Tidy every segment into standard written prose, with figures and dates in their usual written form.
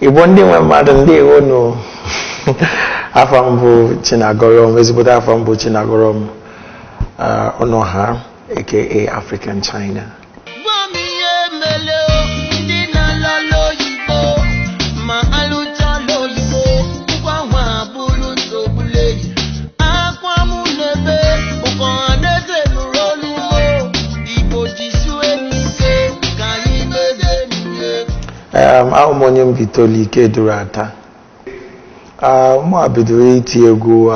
Ibondi wa madande wono afambu chinagorom ezibota afambu chinagorom ono ha aka African China. I'm on Vitoli Kedurata. More biduri tiego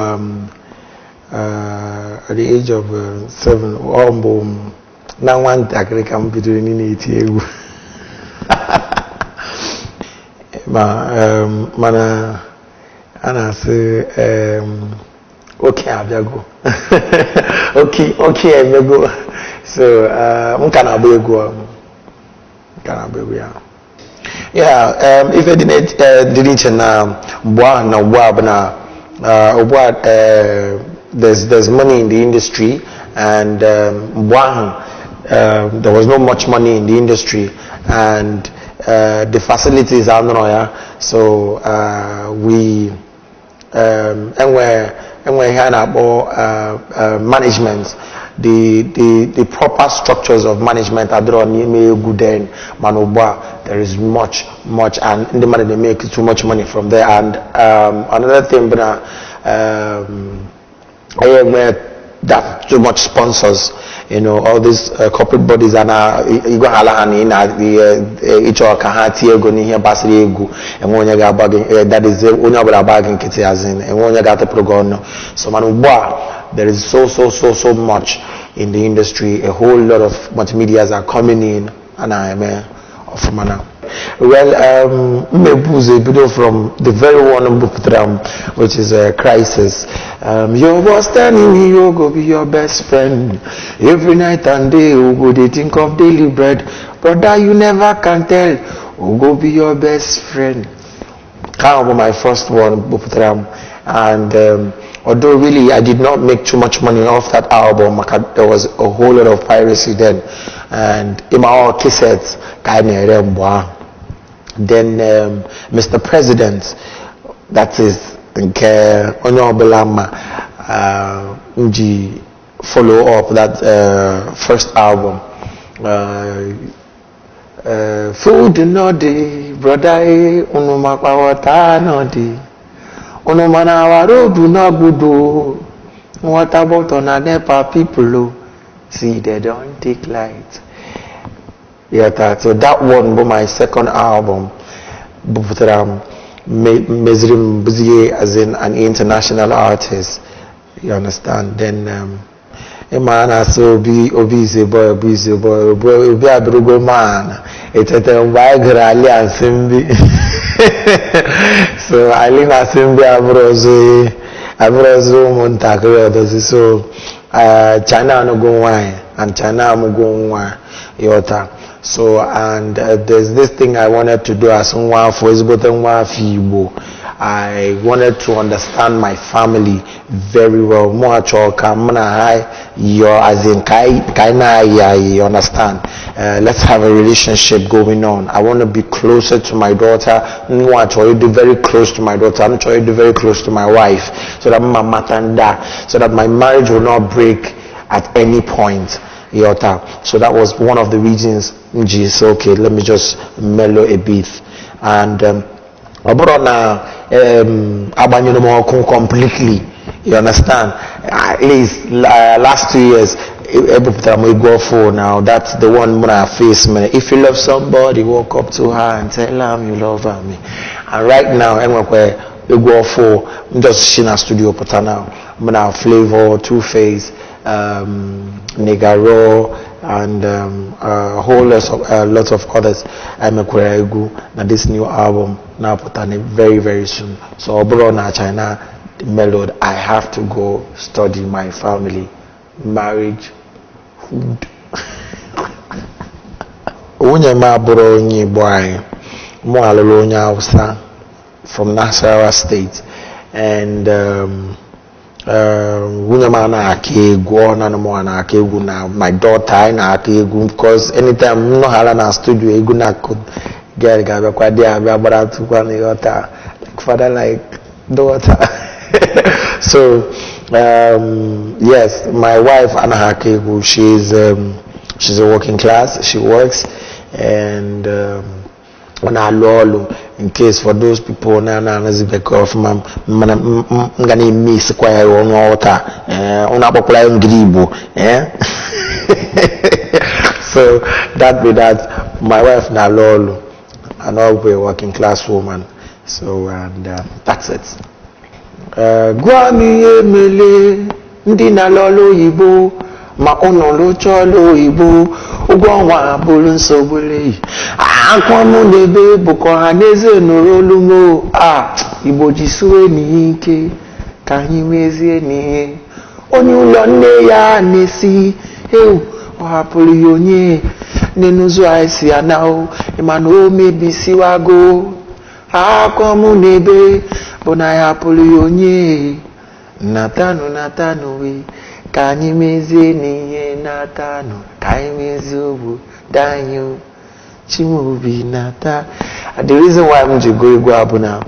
at the age of 7 now one takre kam biduri ni tiego. Mana ana se okay abiago. Okay abiago. So mkana abego ya. Yeah, if I didn't there's money in the industry, and there was not much money in the industry, and the facilities are not, so we and we had about management. The proper structures of management are drawn good then Manobwa. There is much and the money they make too much money from there. And another thing, that too much sponsors, all these corporate bodies are now each other that is so Manobwa. There is so much in the industry. A whole lot of multimedias are coming in, and I am of mana. Well, from the very one which is a crisis. Your was standing here, you go be your best friend. Every night and day, you go they think of daily bread. Brother, you never can tell who go be your best friend. Kind of my first one, and although really I did not make too much money off that album, there was a whole lot of piracy then, and in my all cassettes, then Mr. President, that is follow up that first album. Food no day, brother, unumakwa water no day. Onomana warobu na gudo. What about on a NEPA people? See, they don't take light. Yeah, so that one was my second album. Measuring Buzie as in an international artist. You understand? Then a man so be busy boy, be a brugo man. It's a Vigrali and Simbi. So I live at Simbi Abrozo Montagreo. So China no go wine and China no go wine. Yota. So and there's this thing I wanted to do as someone for Igbo. I wanted to understand my family very well. More as in you understand. Let's have a relationship going on. I want to be closer to my daughter. I'm trying to be very close to my daughter. I'm trying to be very close to my wife, so that my marriage will not break at any point. So that was one of the reasons. So okay, let me just mellow a bit. And completely, you understand? At least last 2 years, we go for now. That's the one when I face me. If you love somebody, walk up to her and tell her you love her. And right now, we go for just in a studio now. I'm gonna Flavor, Two-Face, Negaro, and a whole lot of others. I'm a Kweregu. Now this new album now put on it very, very soon. So abroad now China, the melody, I have to go study my family, marriage, food. Unye ma bro nyi boy, mo alolo nya Hausa from Nasarawa State, and my daughter because anytime no hala na studio could girl gabe kwa dia abara tu kwa ni yota like father like daughter. So yes, my wife Anna Hakebu, she's a working class, she works, and on our law, in case for those people na back off ngani miss kwa ya water una popular Igbo so that be that. My wife na law and all be a working class woman, so and that's it. Gwa mi emele ndị na lolo Igbo ma ụnọ lụchọlụ Igbo ụgwọ nwa bụrụ nsogbule akwa mụ n'ebe bụkọ ha n'eze nụrụ olu m Igbo jisuwe n'ike ka anyị mezie n'ihe onye ụlọ nne ya na-esi ọ hapụrụ ya onye n'ụzọ anyị si anahụ ịma na o mebisiwago akwa mụ n'ebe bụ na ya hapụrụ ya onye natanụ we ka anyị mezie n'ihe natanụ ka anyị mezie obodo anyị Chimaobi nata. The reason why I'm just going to go now.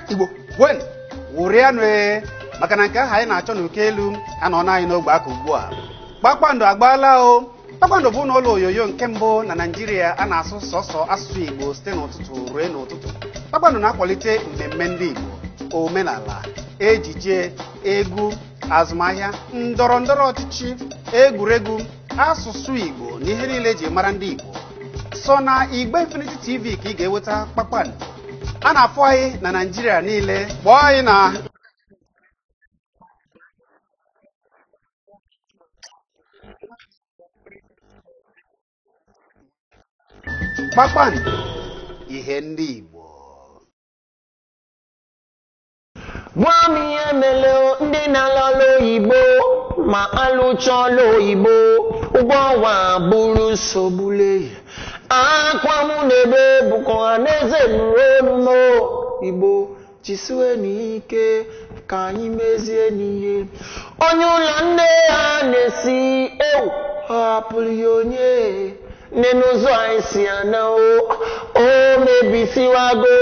Igbo when Urianwe makananka ha na-achọ n'okelu anọ na anyị n'ogbe aka ugbu a. Kpakpando agbaala o. Kpakpando bụ n'ụlọ oyoyo nke mbụ na Nigeria a na-asụ sọsọ asụsụ Igbo site n'ụtụtụ ruo n'ụtụtụ. Kpakpando na-akwalite mmemme ndị Igbo, omenala, ejije, egwu, azụmahịa, ndọrọndọrọ ọchịchị, egwuregwu, asụsụ Igbo na ihe niile eji mara ndị Igbo. So na Igbo Infinity TV ka ị ga-eweta Kpakpando. A na-afụ anyị na Nigeria niile. Kpọọ anyị na Kpakpando, ihe ndị Igbo. Gwa mi emele ndị na-alụ Igbo ma alụchọlụ Igbo ụgwọ nwa bụrụ nsogbule akwa mụ n'ebe bụkọ ha n'eze nụrụ Igbo jisuwe n'ike ka anyị mezie n'ihe onye ụlọ nne ya na-esi hapụrụ ya onye n'ụzọ anyị si ana o mebisiwago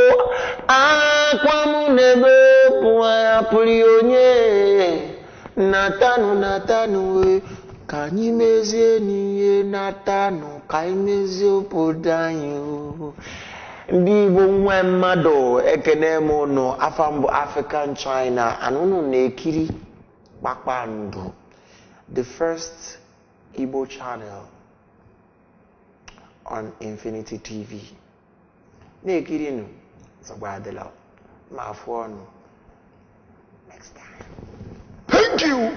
akwa mụ n'ebe bụ hapụrụ ya onye natanụ we ka anyị mezie n'ihe natanụ ka anyị mezie obodo anyị ndị Igbo nwe mmadụ ekene m ụnụ afa mbụ African China anụnụ na-ekiri Kpakpando, the first Igbo channel on Infinity TV. Na-ekiri nụ Zagwadela ma afọ ọnụ next time. Thank you.